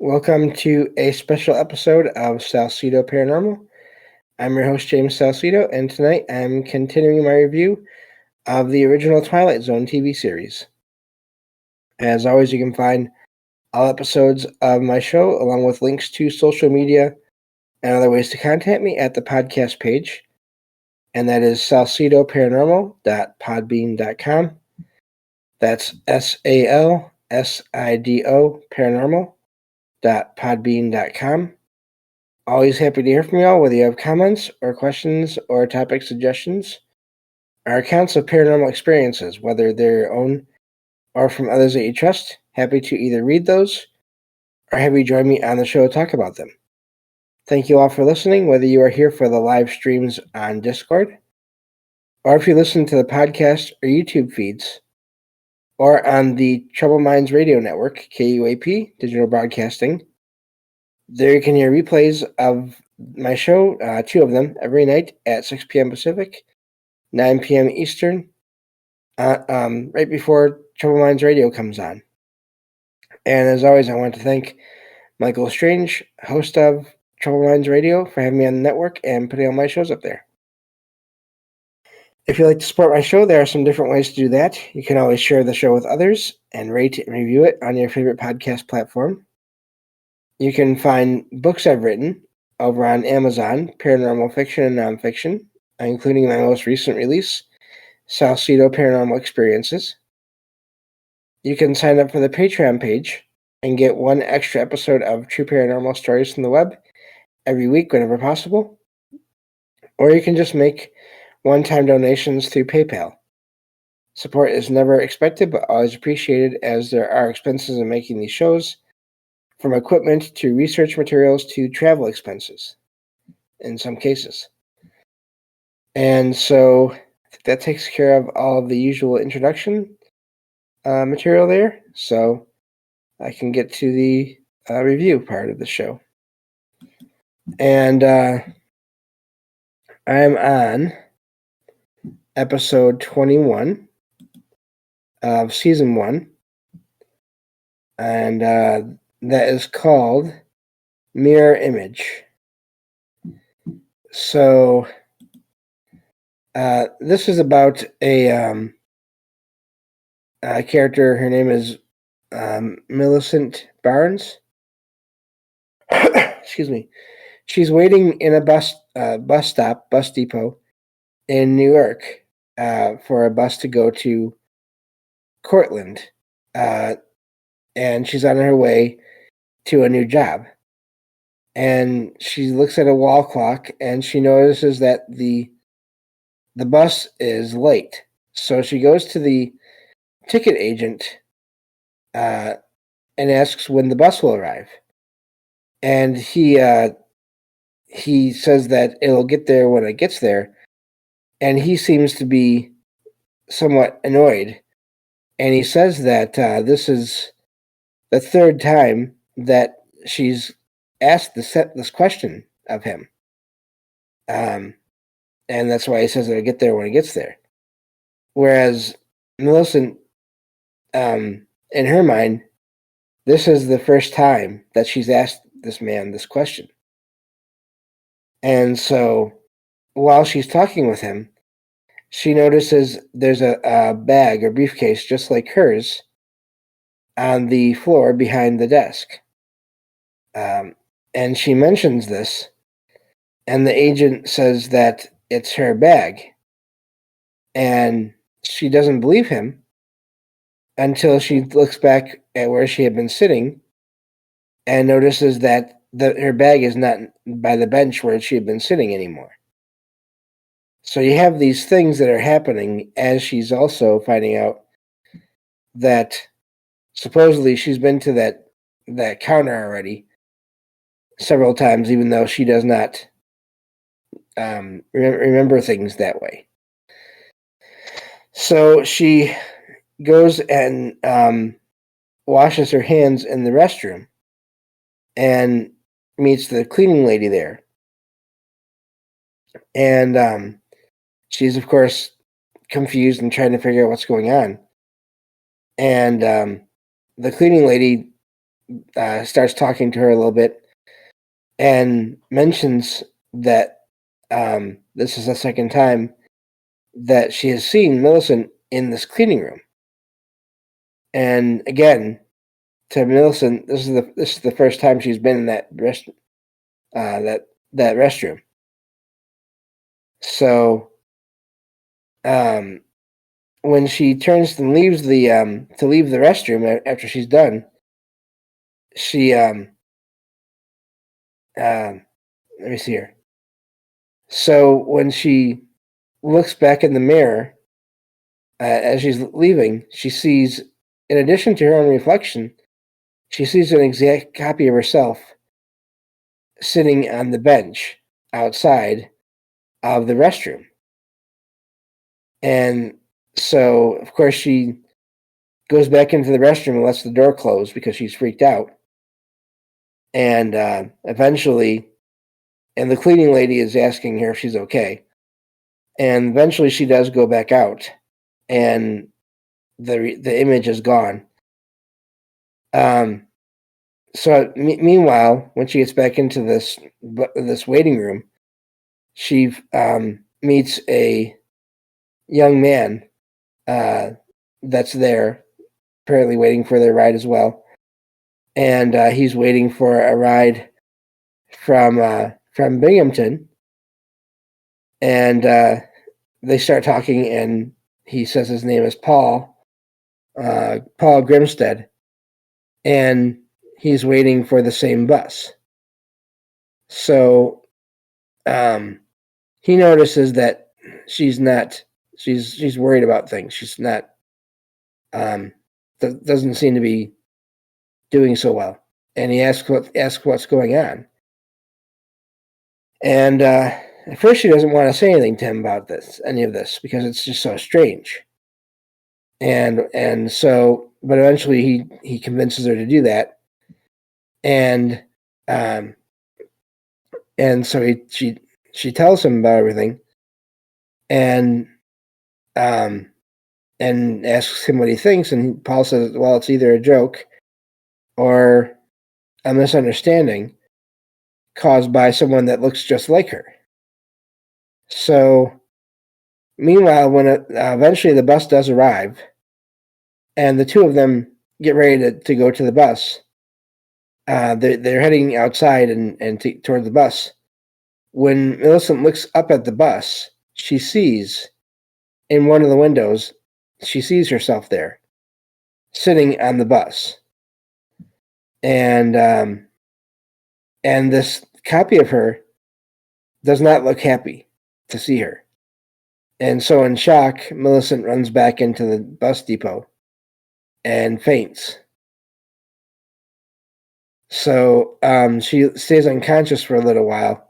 Welcome to a special episode of Salsidoparanormal. I'm your host, James Salsido, and tonight I'm continuing my review of the original Twilight Zone TV series. As always, you can find all episodes of my show, along with links to social media and other ways to contact me at the podcast page, and that is salsidoparanormal.podbean.com. That's SALSIDO paranormal.podbean.com. Always happy to hear from y'all, whether you have comments or questions or topic suggestions or accounts of paranormal experiences, whether they're your own or from others that you trust. Happy to either read those or have you join me on the show to talk about them. Thank you all for listening, whether you are here for the live streams on Discord or if you listen to the podcast or YouTube feeds or on the Troubled Minds Radio Network, KUAP, Digital Broadcasting. There you can hear replays of my show, two of them, every night at 6 p.m. Pacific, 9 p.m. Eastern, right before Troubled Minds Radio comes on. And as always, I want to thank Michael Strange, host of Troubled Minds Radio, for having me on the network and putting all my shows up there. If you'd like to support my show, there are some different ways to do that. You can always share the show with others and rate and review it on your favorite podcast platform. You can find books I've written over on Amazon, paranormal fiction and nonfiction, including my most recent release, Salsido Paranormal Experiences. You can sign up for the Patreon page and get one extra episode of True Paranormal Stories from the web every week whenever possible. Or you can just make one-time donations through PayPal. Support is never expected but always appreciated, as there are expenses in making these shows, from equipment to research materials to travel expenses in some cases. And so that takes care of all of the usual introduction material there. So I can get to the review part of the show. And I'm on episode 21 of season 1. And that is called Mirror Image. So this is about a character. Her name is Millicent Barnes. Excuse me. She's waiting in a bus depot in New York for a bus to go to Cortland. And she's on her way to a new job. And she looks at a wall clock and she notices that the bus is late. So she goes to the ticket agent and asks when the bus will arrive. And he says that it'll get there when it gets there. And he seems to be somewhat annoyed. And he says that this is the third time that she's asked this question of him. And that's why he says it'll get there when it gets there. Whereas Millicent, in her mind, this is the first time that she's asked this man this question. And so while she's talking with him, she notices there's a bag or briefcase just like hers on the floor behind the desk. And she mentions this, and the agent says that it's her bag. And she doesn't believe him until she looks back at where she had been sitting and notices that her bag is not by the bench where she had been sitting anymore. So you have these things that are happening as she's also finding out that supposedly she's been to that counter already several times, even though she does not remember things that way. So she goes and washes her hands in the restroom and meets the cleaning lady there. And she's, of course, confused and trying to figure out what's going on. And the cleaning lady starts talking to her a little bit and mentions that this is the second time that she has seen Millicent in this cleaning room. And again, to Millicent, this is the first time she's been in that restroom. So, when she turns and leaves to leave the restroom after she's done, she let me see here. So when she looks back in the mirror as she's leaving, she sees, in addition to her own reflection, she sees an exact copy of herself sitting on the bench outside of the restroom. And so, of course, she goes back into the restroom and lets the door close because she's freaked out. And eventually, and the cleaning lady is asking her if she's okay. And eventually she does go back out, and the image is gone. So meanwhile, when she gets back into this waiting room, she meets a young man that's there, apparently waiting for their ride as well. And he's waiting for a ride from Binghamton. And they start talking, and he says his name is Paul Grimstead, and he's waiting for the same bus. So he notices that she's worried about things. She's not doesn't seem to be doing so well, and he asks what's going on. And at first, she doesn't want to say anything to him about any of this, because it's just so strange. And so, but eventually he convinces her to do that, and so she tells him about everything, and asks him what he thinks, and Paul says, well, it's either a joke or a misunderstanding caused by someone that looks just like her. So, meanwhile, when eventually the bus does arrive, and the two of them get ready to go to the bus, they're heading outside and toward the bus. When Millicent looks up at the bus, she sees in one of the windows, she sees herself there, sitting on the bus. And this copy of her does not look happy to see her. And so in shock, Millicent runs back into the bus depot and faints. So she stays unconscious for a little while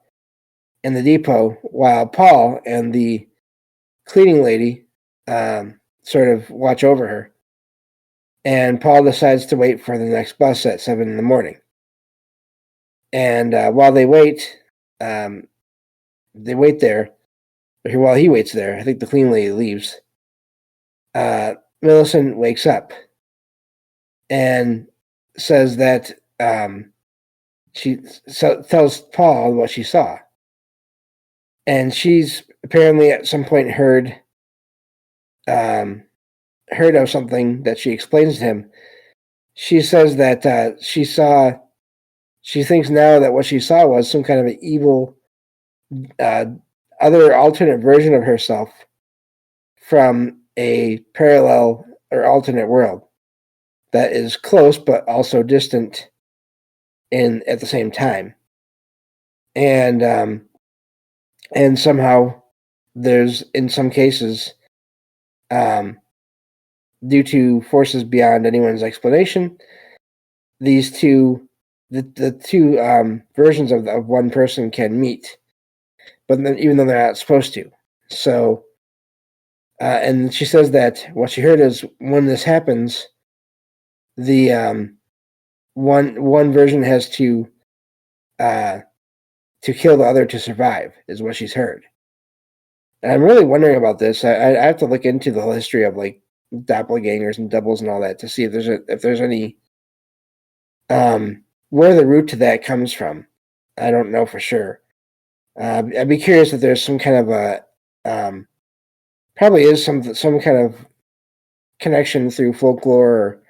in the depot, while Paul and the cleaning lady sort of watch over her. And Paul decides to wait for the next bus at 7 a.m. And while they wait there, while he waits there, I think the cleaning lady leaves, Millicent wakes up and says that she tells Paul what she saw. And she's apparently at some point heard of something that she explains to him. She says that she thinks now that what she saw was some kind of an evil, other alternate version of herself from a parallel or alternate world that is close but also distant at the same time. And somehow there's, in some cases, due to forces beyond anyone's explanation, these two, the two versions of one person can meet, but then, even though they're not supposed to. So, and she says that what she heard is when this happens, the one version has to kill the other to survive, is what she's heard. And I'm really wondering about this. I have to look into the whole history of like doppelgangers and doubles and all that to see if there's any Where the root to that comes from, I don't know for sure. I'd be curious if there's some kind of a probably is some kind of connection through folklore, or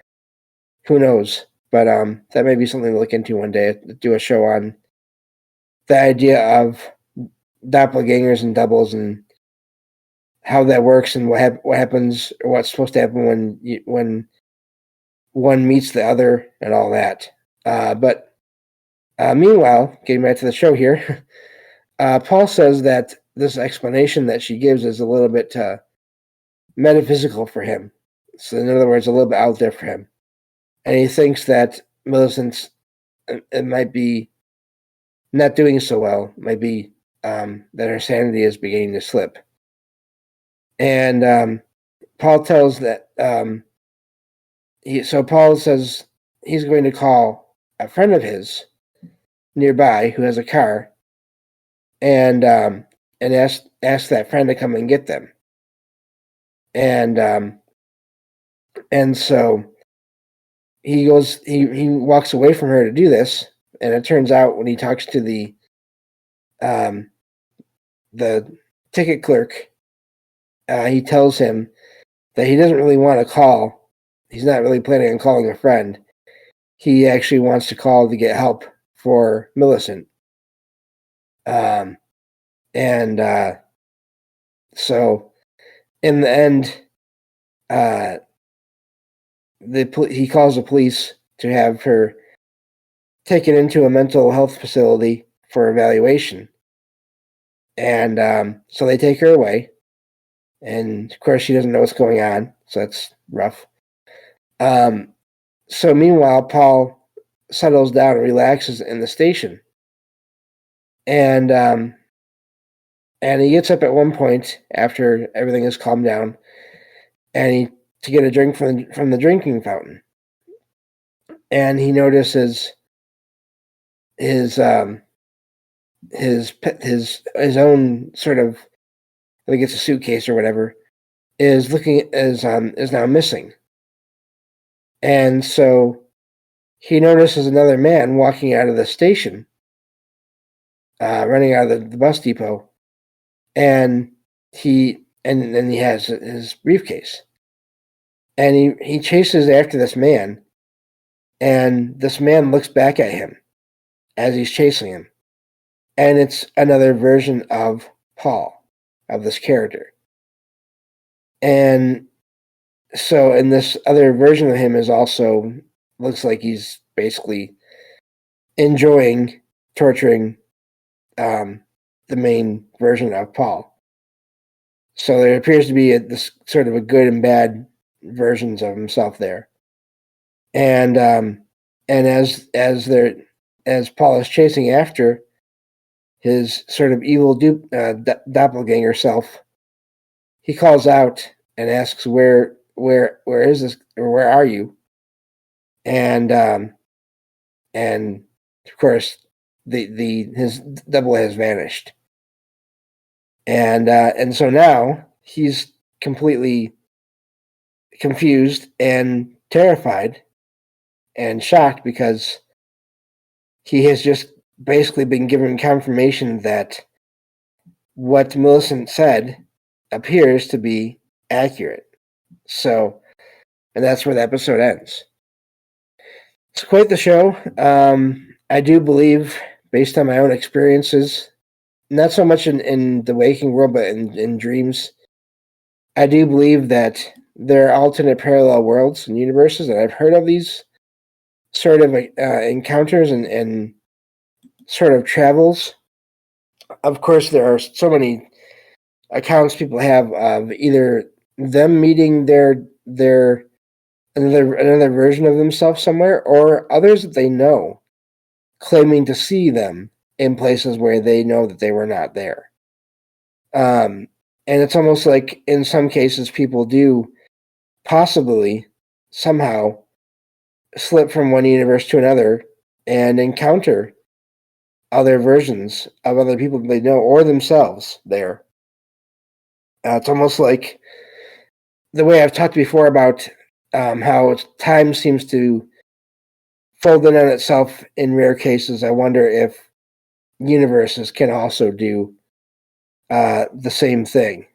who knows. But that may be something to look into one day. Do a show on the idea of doppelgangers and doubles and how that works and what happens or what's supposed to happen when one meets the other and all that. But meanwhile, getting back to the show here, Paul says that this explanation that she gives is a little bit metaphysical for him. So in other words, a little bit out there for him. And he thinks that Millicent's it might be not doing so well. It might be that her sanity is beginning to slip. And Paul tells that Paul says he's going to call a friend of his nearby who has a car, and ask that friend to come and get them. And so he goes. He walks away from her to do this, and it turns out when he talks to the ticket clerk, he tells him that he doesn't really want to call. He's not really planning on calling a friend. He actually wants to call to get help for Millicent. So in the end, he calls the police to have her taken into a mental health facility for evaluation. And so they take her away. And of course, she doesn't know what's going on, so that's rough. So meanwhile, Paul settles down and relaxes in the station. And he gets up at one point after everything has calmed down, and to get a drink from the drinking fountain. And he notices his own sort of, I think it's a suitcase or whatever, is now missing. And so he notices another man walking out of the station, running out of the bus depot, and he has his briefcase, and he chases after this man, and this man looks back at him as he's chasing him, and it's another version of Paul, of this character. And so, and this other version of him is also looks like he's basically enjoying torturing the main version of Paul. So there appears to be this sort of a good and bad versions of himself there. And as Paul is chasing after his sort of evil doppelganger self, he calls out and asks, where is this, or where are you? And of course his double has vanished. And so now he's completely confused and terrified and shocked, because he has just basically been given confirmation that what Millicent said appears to be accurate. So, and that's where the episode ends. It's quite the show. I do believe, based on my own experiences, not so much in the waking world, but in dreams, I do believe that there are alternate parallel worlds and universes, and I've heard of these sort of encounters and sort of travels. Of course, there are so many accounts people have of either them meeting their another version of themselves somewhere, or others that they know claiming to see them in places where they know that they were not there. And it's almost like in some cases people do possibly somehow slip from one universe to another and encounter other versions of other people they know or themselves there. It's almost like the way I've talked before about how time seems to fold in on itself in rare cases. I wonder if universes can also do the same thing.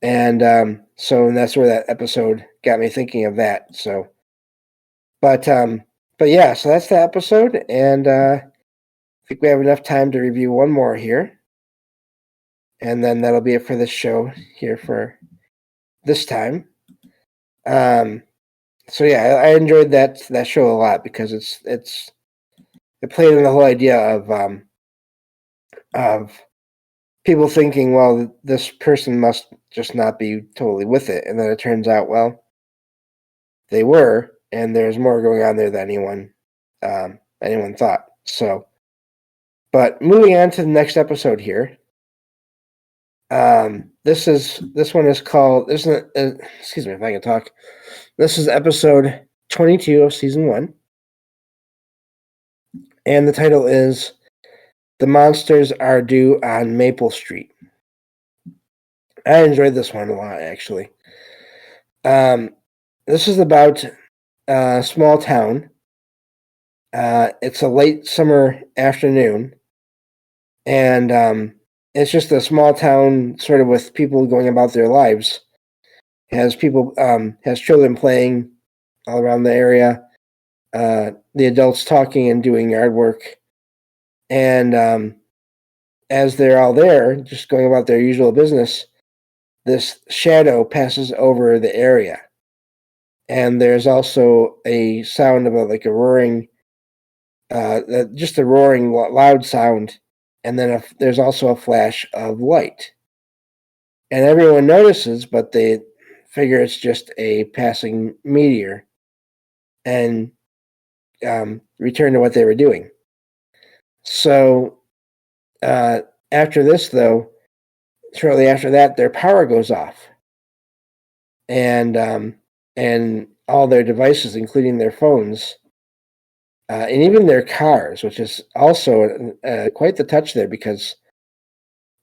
And so that's where that episode got me thinking of that. So, but yeah, so that's the episode, and I think we have enough time to review one more here, and then that'll be it for this show here for this time. So yeah, I enjoyed that show a lot because it played on the whole idea of people thinking, well, this person must just not be totally with it, and then it turns out, well, they were, and there's more going on there than anyone thought. So, but moving on to the next episode here. This one is called. Excuse me if I can talk. This is episode 22 of season 1, and the title is "The Monsters Are Due on Maple Street." I enjoyed this one a lot, actually. This is about a small town. It's a late summer afternoon, and it's just a small town, sort of with people going about their lives. It has people, has children playing all around the area. The adults talking and doing yard work, and as they're all there, just going about their usual business, this shadow passes over the area, and there's also a sound of like a roaring, just a roaring loud sound, and then there's also a flash of light, and everyone notices, but they figure it's just a passing meteor, and return to what they were doing. So after this, though, shortly after that, their power goes off, and all their devices, including their phones, and even their cars, which is also quite the touch there because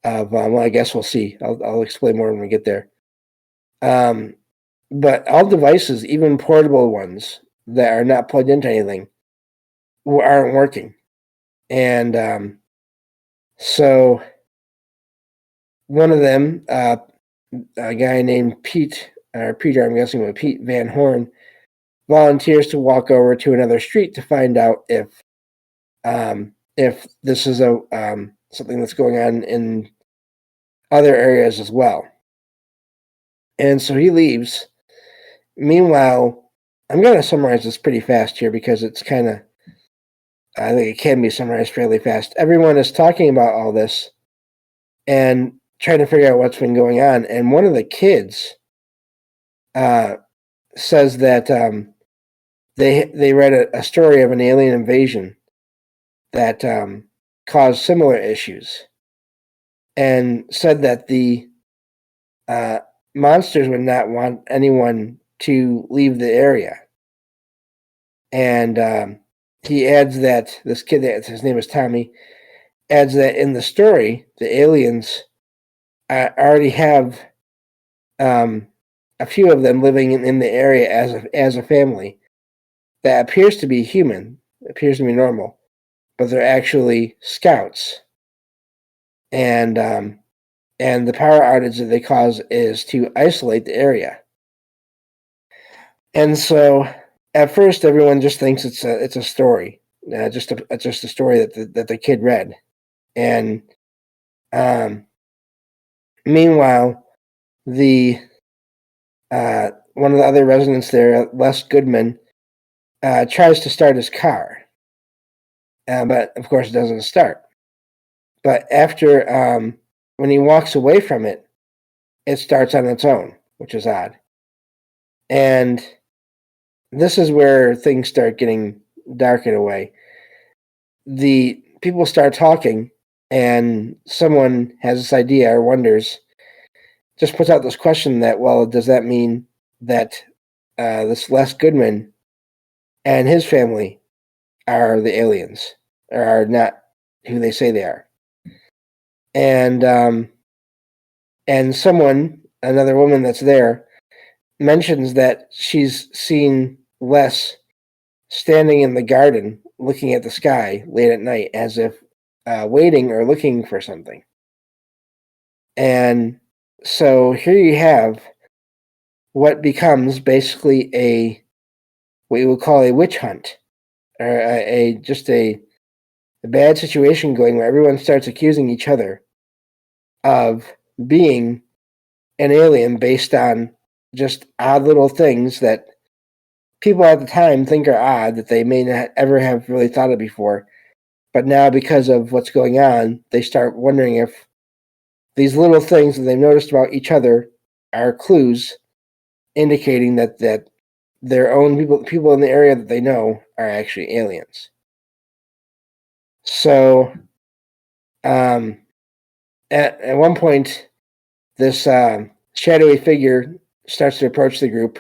of, well, I guess we'll see. I'll explain more when we get there. But all devices, even portable ones that are not plugged into anything, aren't working. And so one of them, a guy named Peter, I'm guessing with Pete Van Horn, volunteers to walk over to another street to find out if this is something that's going on in other areas as well. And so he leaves. Meanwhile, I'm going to summarize this pretty fast here because it's kind of, I think it can be summarized fairly fast. Everyone is talking about all this and trying to figure out what's been going on. And one of the kids says that they read a story of an alien invasion that caused similar issues, and said that the monsters would not want anyone to leave the area. And he adds that this kid, his name is Tommy, adds that in the story, the aliens already have a few of them living in the area as a family that appears to be human, appears to be normal, but they're actually scouts. And the power outage that they cause is to isolate the area. And so at first, everyone just thinks it's a story, just a story that the kid read. And meanwhile, the one of the other residents there, Les Goodman, tries to start his car, but of course it doesn't start. But after when he walks away from it, it starts on its own, which is odd. And this is where things start getting dark in a way. The people start talking, and someone has this idea or wonders, just puts out this question that, well, does that mean that this Les Goodman and his family are the aliens, or are not who they say they are? And someone, another woman that's there, mentions that she's seen Les standing in the garden looking at the sky late at night as if waiting or looking for something. And so here you have what becomes basically what you would call a witch hunt, or just a bad situation going where everyone starts accusing each other of being an alien based on just odd little things that people at the time think are odd that they may not ever have really thought of before. But now, because of what's going on, they start wondering if these little things that they've noticed about each other are clues indicating that their own people in the area that they know are actually aliens. So, at one point, this shadowy figure starts to approach the group,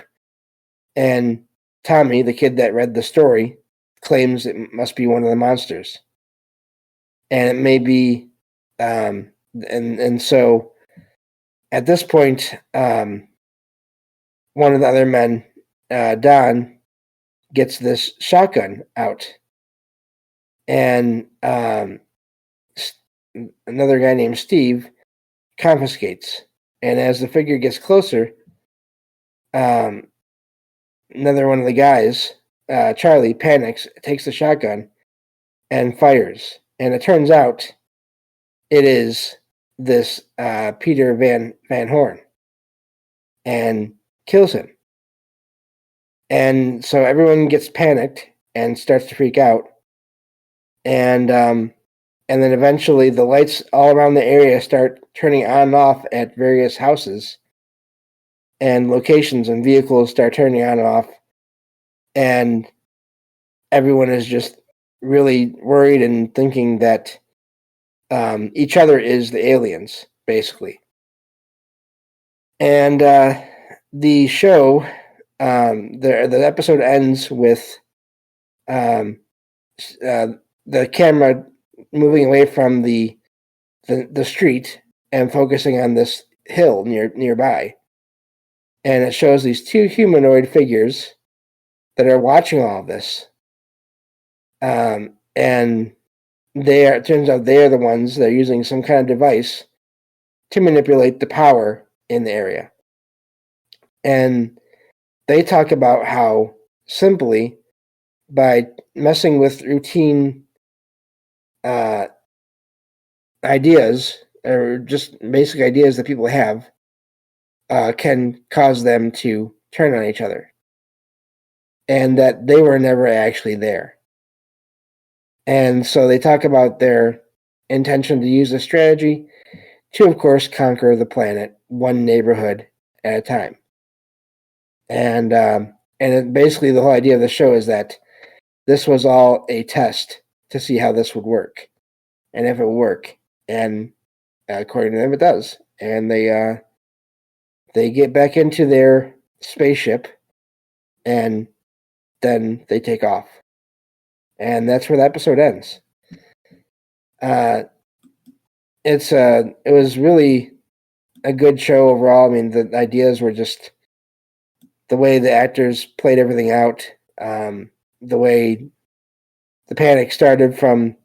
and Tommy, the kid that read the story, claims it must be one of the monsters, and it may be, and so at this point, one of the other men, Don, gets this shotgun out, and another guy named Steve confiscates. And as the figure gets closer, another one of the guys, Charlie, panics, takes the shotgun, and fires. And it turns out it is this Peter Van Horn, and kills him. And so everyone gets panicked and starts to freak out. And then eventually the lights all around the area start turning on and off at various houses and locations, and vehicles start turning on and off. And everyone is just really worried and thinking that each other is the aliens, basically. And the show, the episode ends with the camera moving away from the street and focusing on this hill nearby. And it shows these two humanoid figures that are watching all of this. And it turns out they are the ones that are using some kind of device to manipulate the power in the area. And they talk about how simply by messing with routine ideas, or just basic ideas that people have, can cause them to turn on each other. And that they were never actually there. And so they talk about their intention to use the strategy to, of course, conquer the planet one neighborhood at a time. And basically the whole idea of the show is that this was all a test to see how this would work, and if it would work. And according to them, it does. And they get back into their spaceship, and then they take off. And that's where the episode ends. It was really a good show overall. I mean, the ideas were just the way the actors played everything out, the way the panic started from,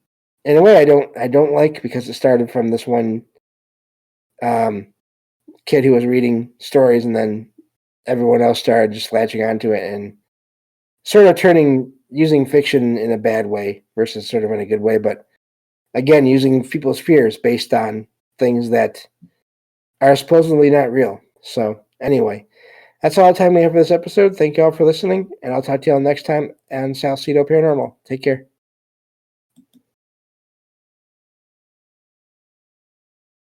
in a way I don't like, because it started from this one kid who was reading stories, and then everyone else started just latching onto it and sort of using fiction in a bad way versus sort of in a good way, but again, using people's fears based on things that are supposedly not real. So anyway, that's all the time we have for this episode. Thank you all for listening, and I'll talk to you all next time on Salsidoparanormal. Take care.